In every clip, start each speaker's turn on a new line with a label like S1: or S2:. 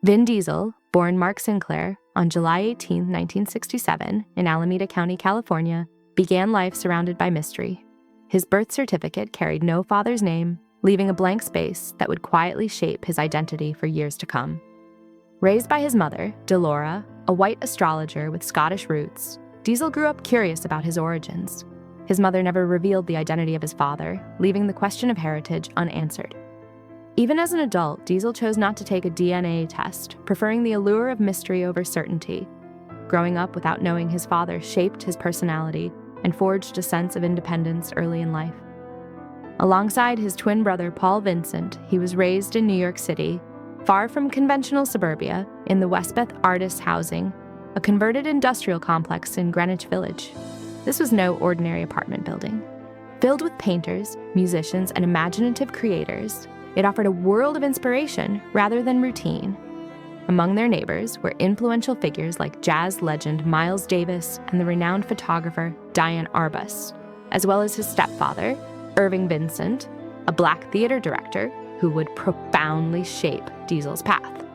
S1: Vin Diesel, born Mark Sinclair on July 18, 1967, in Alameda County, California, began life surrounded by mystery. His birth certificate carried no father's name, leaving a blank space that would quietly shape his identity for years to come. Raised by his mother, Delora, a white astrologer with Scottish roots, Diesel grew up curious about his origins. His mother never revealed the identity of his father, leaving the question of heritage unanswered. Even as an adult, Diesel chose not to take a DNA test, preferring the allure of mystery over certainty. Growing up without knowing his father shaped his personality and forged a sense of independence early in life. Alongside his twin brother, Paul Vincent, he was raised in New York City, far from conventional suburbia, in the Westbeth Artists Housing, a converted industrial complex in Greenwich Village. This was no ordinary apartment building. Filled with painters, musicians, and imaginative creators, it offered a world of inspiration rather than routine. Among their neighbors were influential figures like jazz legend Miles Davis and the renowned photographer Diane Arbus, as well as his stepfather, Irving Vincent, a black theater director who would profoundly shape Diesel's path.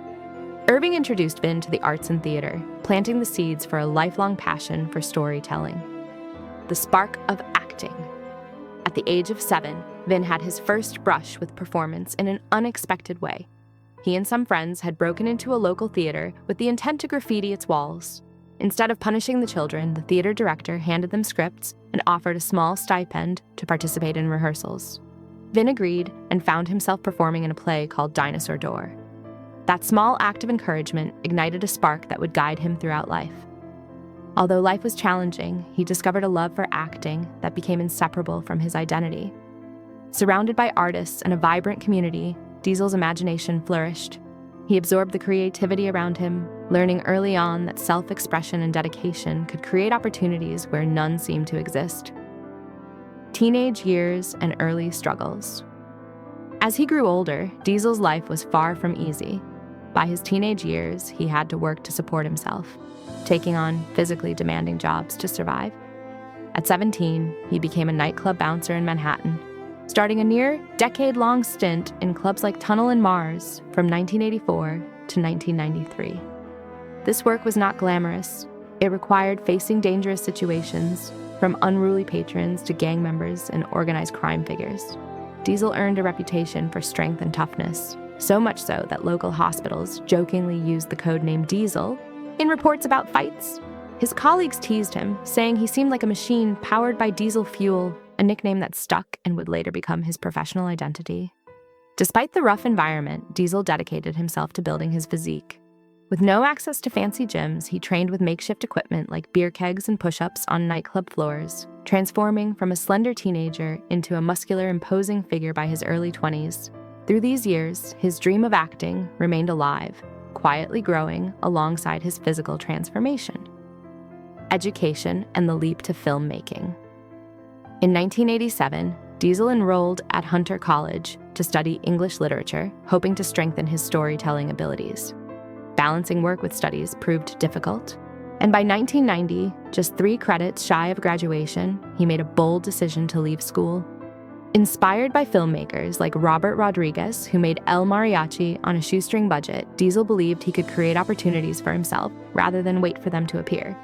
S1: Irving introduced Vin to the arts and theater, planting the seeds for a lifelong passion for storytelling. The spark of acting. At the age of 7, Vin had his first brush with performance in an unexpected way. He and some friends had broken into a local theater with the intent to graffiti its walls. Instead of punishing the children, the theater director handed them scripts and offered a small stipend to participate in rehearsals. Vin agreed and found himself performing in a play called Dinosaur Door. That small act of encouragement ignited a spark that would guide him throughout life. Although life was challenging, he discovered a love for acting that became inseparable from his identity. Surrounded by artists and a vibrant community, Diesel's imagination flourished. He absorbed the creativity around him, learning early on that self-expression and dedication could create opportunities where none seemed to exist. Teenage years and early struggles. As he grew older, Diesel's life was far from easy. By his teenage years, he had to work to support himself, taking on physically demanding jobs to survive. At 17, he became a nightclub bouncer in Manhattan, starting a near-decade-long stint in clubs like Tunnel and Mars from 1984 to 1993. This work was not glamorous. It required facing dangerous situations, from unruly patrons to gang members and organized crime figures. Diesel earned a reputation for strength and toughness, so much so that local hospitals jokingly used the codename Diesel in reports about fights. His colleagues teased him, saying he seemed like a machine powered by diesel fuel, a nickname that stuck and would later become his professional identity. Despite the rough environment, Diesel dedicated himself to building his physique. With no access to fancy gyms, he trained with makeshift equipment like beer kegs and push-ups on nightclub floors, transforming from a slender teenager into a muscular, imposing figure by his early 20s. Through these years, his dream of acting remained alive, quietly growing alongside his physical transformation. Education and the leap to filmmaking. In 1987, Diesel enrolled at Hunter College to study English literature, hoping to strengthen his storytelling abilities. Balancing work with studies proved difficult, and by 1990, just 3 credits shy of graduation, he made a bold decision to leave school. Inspired by filmmakers like Robert Rodriguez, who made El Mariachi on a shoestring budget, Diesel believed he could create opportunities for himself rather than wait for them to appear.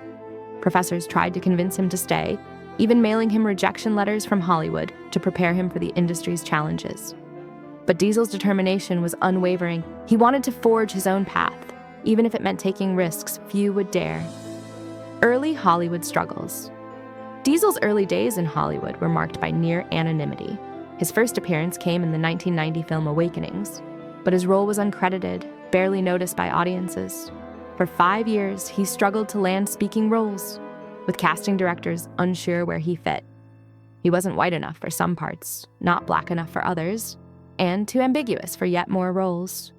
S1: Professors tried to convince him to stay, even mailing him rejection letters from Hollywood to prepare him for the industry's challenges. But Diesel's determination was unwavering. He wanted to forge his own path, even if it meant taking risks few would dare. Early Hollywood struggles. Diesel's early days in Hollywood were marked by near anonymity. His first appearance came in the 1990 film Awakenings, but his role was uncredited, barely noticed by audiences. For 5 years, he struggled to land speaking roles, with casting directors unsure where he fit. He wasn't white enough for some parts, not black enough for others, and too ambiguous for yet more roles.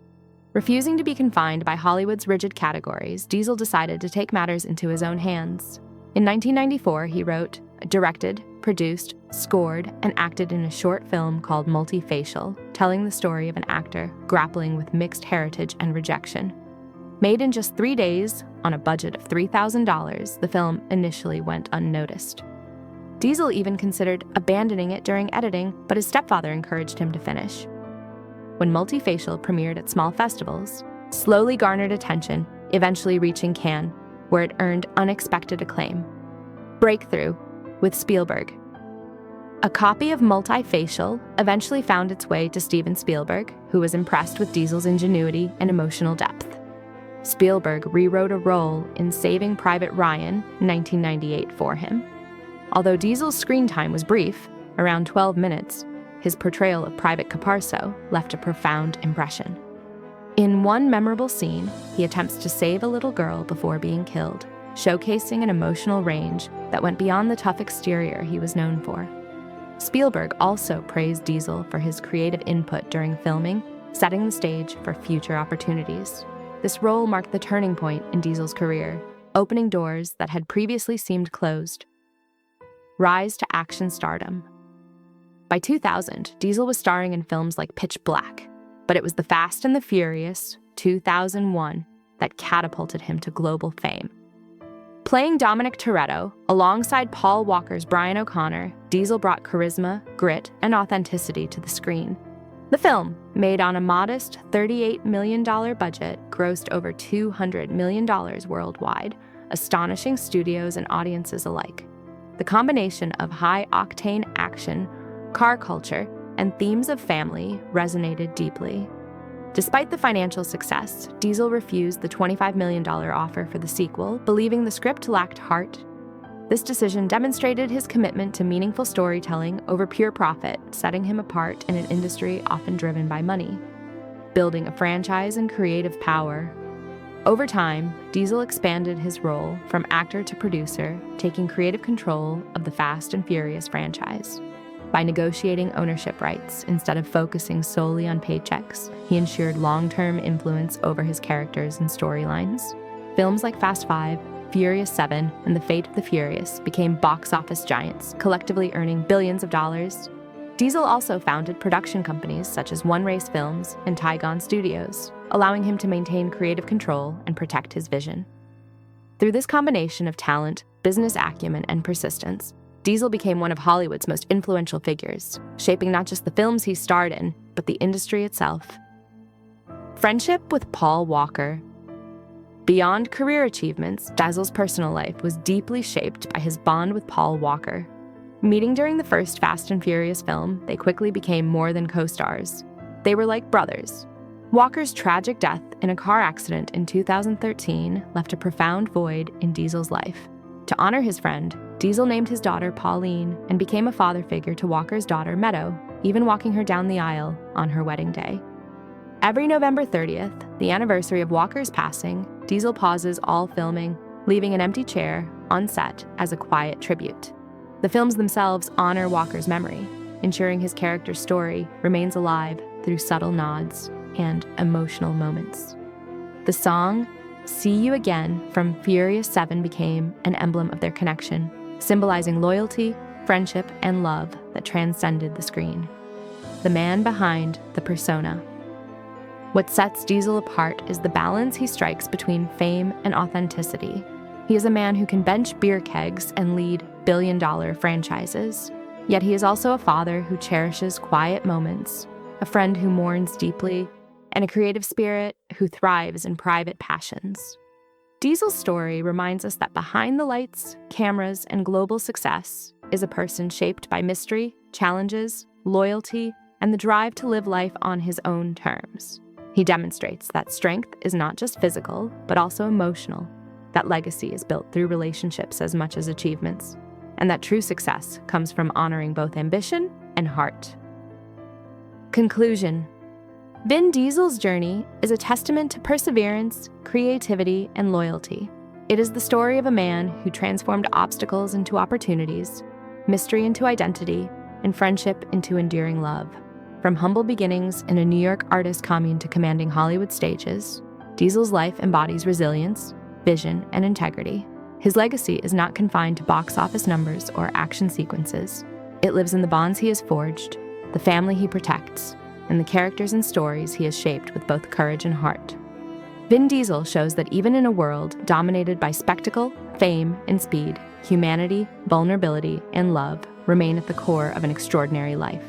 S1: Refusing to be confined by Hollywood's rigid categories, Diesel decided to take matters into his own hands. In 1994, he wrote, directed, produced, scored, and acted in a short film called Multifacial, telling the story of an actor grappling with mixed heritage and rejection. Made in just 3 days, on a budget of $3,000, the film initially went unnoticed. Diesel even considered abandoning it during editing, but his stepfather encouraged him to finish. When Multifacial premiered at small festivals, slowly garnered attention, eventually reaching Cannes, where it earned unexpected acclaim. Breakthrough with Spielberg. A copy of Multifacial eventually found its way to Steven Spielberg, who was impressed with Diesel's ingenuity and emotional depth. Spielberg rewrote a role in Saving Private Ryan, 1998, for him. Although Diesel's screen time was brief, around 12 minutes, his portrayal of Private Caparso left a profound impression. In one memorable scene, he attempts to save a little girl before being killed, showcasing an emotional range that went beyond the tough exterior he was known for. Spielberg also praised Diesel for his creative input during filming, setting the stage for future opportunities. This role marked the turning point in Diesel's career, opening doors that had previously seemed closed. Rise to action stardom. By 2000, Diesel was starring in films like Pitch Black, but it was The Fast and the Furious, 2001, that catapulted him to global fame. Playing Dominic Toretto, alongside Paul Walker's Brian O'Connor, Diesel brought charisma, grit, and authenticity to the screen. The film, made on a modest $38 million budget, grossed over $200 million worldwide, astonishing studios and audiences alike. The combination of high-octane action, car culture, and themes of family resonated deeply. Despite the financial success, Diesel refused the $25 million offer for the sequel, believing the script lacked heart. This decision demonstrated his commitment to meaningful storytelling over pure profit, setting him apart in an industry often driven by money. Building a franchise and creative power. Over time, Diesel expanded his role from actor to producer, taking creative control of the Fast and Furious franchise. By negotiating ownership rights instead of focusing solely on paychecks, he ensured long-term influence over his characters and storylines. Films like Fast 5, Furious 7, and The Fate of the Furious became box office giants, collectively earning billions of dollars. Diesel also founded production companies such as One Race Films and Tygon Studios, allowing him to maintain creative control and protect his vision. Through this combination of talent, business acumen, and persistence, Diesel became one of Hollywood's most influential figures, shaping not just the films he starred in, but the industry itself. Friendship with Paul Walker. Beyond career achievements, Diesel's personal life was deeply shaped by his bond with Paul Walker. Meeting during the first Fast and Furious film, they quickly became more than co-stars. They were like brothers. Walker's tragic death in a car accident in 2013 left a profound void in Diesel's life. To honor his friend, Diesel named his daughter Pauline and became a father figure to Walker's daughter Meadow, even walking her down the aisle on her wedding day. Every November 30th, the anniversary of Walker's passing, Diesel pauses all filming, leaving an empty chair on set as a quiet tribute. The films themselves honor Walker's memory, ensuring his character's story remains alive through subtle nods and emotional moments. The song See You Again from Furious 7 became an emblem of their connection, symbolizing loyalty, friendship, and love that transcended the screen. The man behind the persona. What sets Diesel apart is the balance he strikes between fame and authenticity. He is a man who can bench beer kegs and lead billion-dollar franchises. Yet he is also a father who cherishes quiet moments, a friend who mourns deeply, and a creative spirit who thrives in private passions. Diesel's story reminds us that behind the lights, cameras, and global success is a person shaped by mystery, challenges, loyalty, and the drive to live life on his own terms. He demonstrates that strength is not just physical, but also emotional, that legacy is built through relationships as much as achievements, and that true success comes from honoring both ambition and heart. Conclusion. Vin Diesel's journey is a testament to perseverance, creativity, and loyalty. It is the story of a man who transformed obstacles into opportunities, mystery into identity, and friendship into enduring love. From humble beginnings in a New York artist commune to commanding Hollywood stages, Diesel's life embodies resilience, vision, and integrity. His legacy is not confined to box office numbers or action sequences. It lives in the bonds he has forged, the family he protects, and the characters and stories he has shaped with both courage and heart. Vin Diesel shows that even in a world dominated by spectacle, fame, and speed, humanity, vulnerability, and love remain at the core of an extraordinary life.